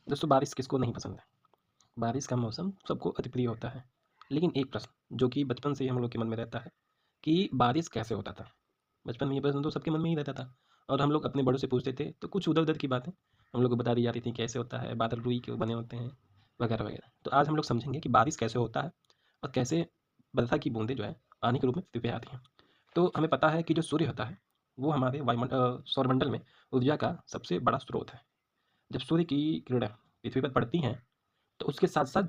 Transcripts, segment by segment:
दोस्तों बारिश किसको नहीं पसंद है। बारिश का मौसम सबको अति प्रिय होता है। लेकिन एक प्रश्न जो कि बचपन से ही हम लोग के मन में रहता है कि बारिश कैसे होता था। बचपन में ये प्रश्न तो सबके मन में ही रहता था और हम लोग अपने बड़ों से पूछते थे तो कुछ उधर उधर की बातें हम लोग को बता दी जाती थी, कैसे होता है, बादल रुई क्यों बने होते हैं, वगैरह वगैरह। तो आज हम लोग समझेंगे कि बारिश कैसे होता है और कैसे वर्षा की बूंदें जो है पानी के रूप में पृथ्वी पे आती हैं। तो हमें पता है कि जो सूर्य होता है वो हमारे सौरमंडल में ऊर्जा का सबसे बड़ा स्रोत है। जब सूर्य की किरणें पृथ्वी पर पड़ती हैं तो उसके साथ साथ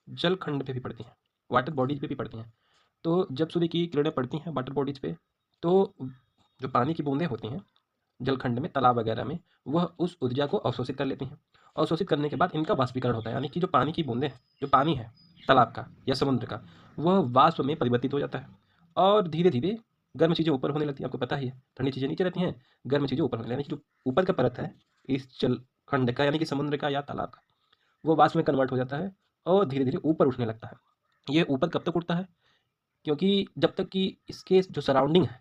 जल खंड पे भी पड़ती हैं, वाटर बॉडीज पे भी पड़ती हैं। तो जब सूर्य की किरणें पड़ती हैं वाटर बॉडीज पे, तो जो पानी की बूंदें होती हैं जल खंड में, तालाब वगैरह में, वह उस ऊर्जा को अवशोषित कर लेती हैं। अवशोषित करने के बाद इनका वाष्पीकरण होता है, यानी कि जो पानी की बूंदें हैं, जो पानी है तालाब का या समुद्र का, वह वाष्प में परिवर्तित हो जाता है और धीरे धीरे गर्म चीज़ें ऊपर होने लगती हैं। आपको पता ही है, ठंडी चीज़ें नीचे रहती हैं, गर्म चीज़ें ऊपर होने लगती हैं। यानी कि जो ऊपर का परत है इस जल खंड का, यानी कि समुद्र का या तालाब का, वो वाष्प में कन्वर्ट हो जाता है और धीरे धीरे ऊपर उठने लगता है। ये ऊपर कब तक उठता है? क्योंकि जब तक कि इसके जो सराउंडिंग है,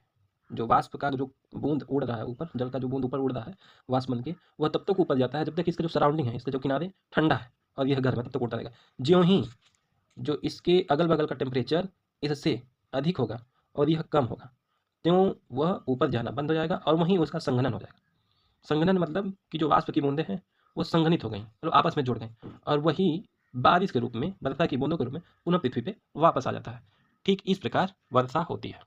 जो वाष्प का जो बूंद उड़ रहा है ऊपर, जल का जो बूंद ऊपर उड़ रहा है वाष्प बन के, वह तब तक ऊपर जाता है जब तक इसका जो सराउंडिंग है, इसके जो किनारे ठंडा है और यह गर्म है, तब तक उड़ता रहेगा। ज्यों ही जो इसके अगल बगल का टेम्परेचर इससे अधिक होगा और यह कम होगा, त्यों वह ऊपर जाना बंद हो जाएगा और वहीं उसका संघनन हो जाएगा। संघनन मतलब कि जो वाष्प की बूंदें हैं वो संघनित हो गई, मतलब आपस में जुड़ गई, और वही बारिश के रूप में, वर्षा की बूंदों के रूप में पुनः पृथ्वी पे वापस आ जाता है। ठीक इस प्रकार वर्षा होती है।